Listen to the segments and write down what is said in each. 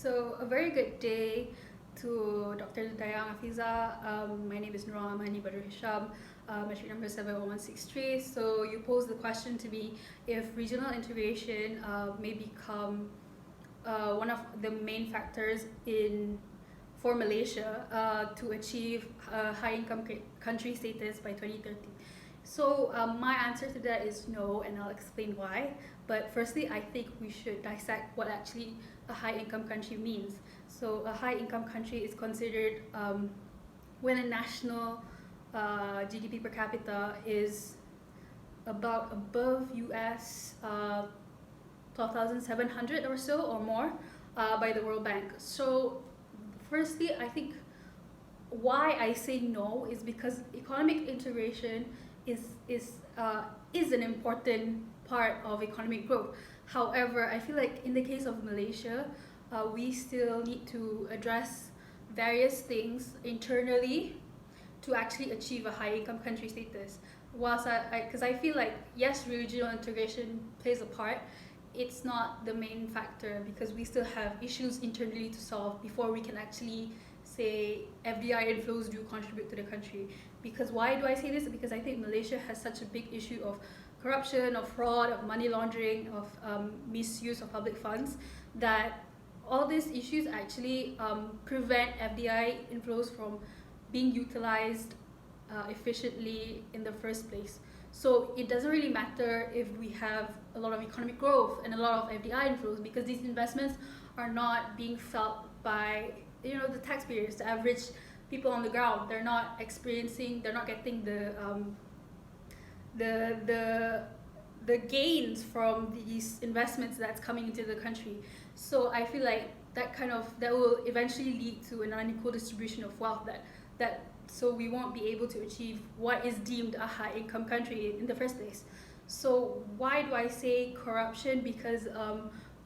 So a very good day to Dr. Dayang Afiza. My name is Nurul Amani, Badrul Hisham, metric number 71163. So you posed the question to me if regional integration may become one of the main factors for Malaysia to achieve high-income country status by 2030. So my answer to that is no, and I'll explain why. But firstly, I think we should dissect what actually a high-income country means. So a high-income country is considered when a national GDP per capita is above US 12,700 or so or more by the World Bank. So firstly, I think why I say no is because economic integration is an important part of economic growth. However, I feel like in the case of Malaysia, we still need to address various things internally to actually achieve a high-income country status. Whilst because I feel like yes, regional integration plays a part, it's not the main factor because we still have issues internally to solve before we can actually say FDI inflows do contribute to the country. Because why do I say this? Because I think Malaysia has such a big issue of corruption, of fraud, of money laundering, of misuse of public funds, that all these issues actually prevent FDI inflows from being utilized efficiently in the first place. So it doesn't really matter if we have a lot of economic growth and a lot of FDI inflows, because these investments are not being felt by the taxpayers, the average people on the ground. They're not getting the gains from these investments that's coming into the country. So I feel like that will eventually lead to an unequal distribution of wealth so we won't be able to achieve what is deemed a high-income country in the first place. So why do I say corruption? Because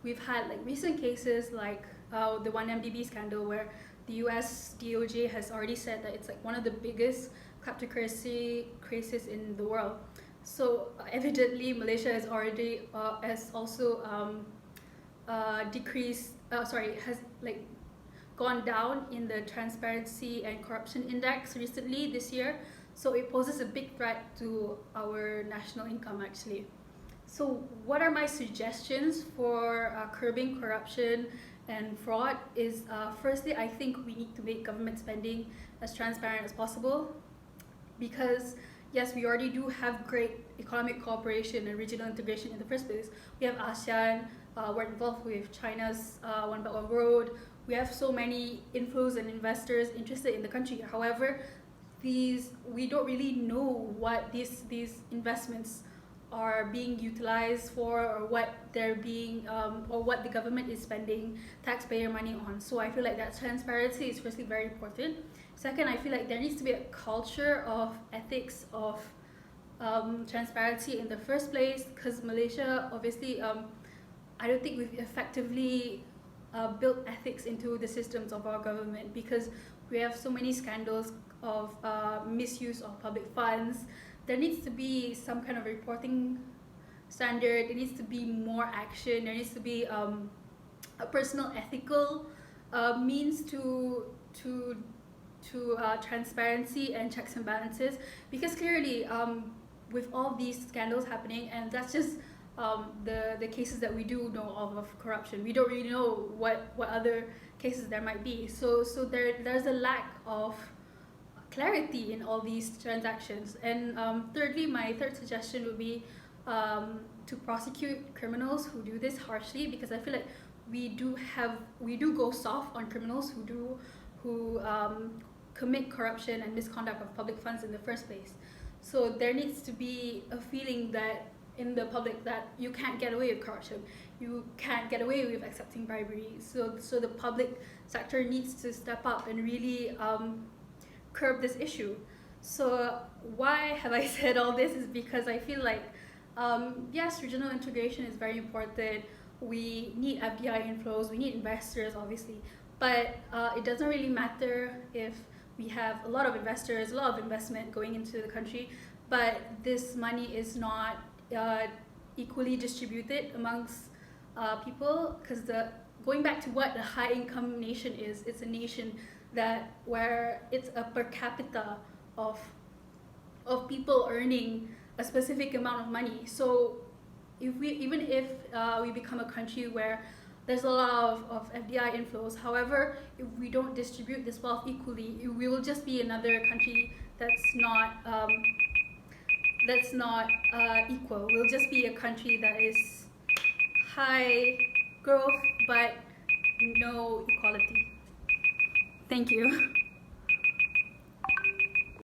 we've had recent cases like the 1MDB scandal, where the US DOJ has already said that it's one of the biggest kleptocracy cases in the world. So evidently Malaysia has also gone down in the transparency and corruption index recently this year. So it poses a big threat to our national income actually. So what are my suggestions for curbing corruption and fraud is firstly, I think we need to make government spending as transparent as possible, because yes, we already do have great economic cooperation and regional integration in the first place. We have ASEAN, we're involved with China's One Belt One Road. We have so many inflows and investors interested in the country. However, we don't really know what these investments are being utilized for, or what they're being or what the government is spending taxpayer money on. So I feel like that transparency is firstly very important. Second, I feel like there needs to be a culture of ethics, of transparency in the first place, because Malaysia obviously I don't think we've effectively built ethics into the systems of our government, because we have so many scandals of misuse of public funds. There needs to be some kind of reporting standard. There needs to be more action. There needs to be a personal ethical means to transparency and checks and balances, because clearly with all these scandals happening, and that's just the cases that we do know of corruption. We don't really know what other cases there might be. So there's a lack of clarity in all these transactions. And thirdly, my third suggestion would be to prosecute criminals who do this harshly, because I feel like we do go soft on criminals who commit corruption and misconduct of public funds in the first place. So there needs to be a feeling that in the public that you can't get away with corruption, you can't get away with accepting bribery. So the public sector needs to step up and really curb this issue. So why have I said all this is because I feel like yes, regional integration is very important. We need FDI inflows, we need investors obviously, but it doesn't really matter if we have a lot of investors, a lot of investment going into the country, but this money is not equally distributed amongst people, because the going back to what a high income nation is, it's a nation that where it's a per capita of people earning a specific amount of money. So even if we become a country where there's a lot of FDI inflows, however, if we don't distribute this wealth equally, we will just be another country that's not equal. We'll just be a country that is high growth but no equality. Thank you.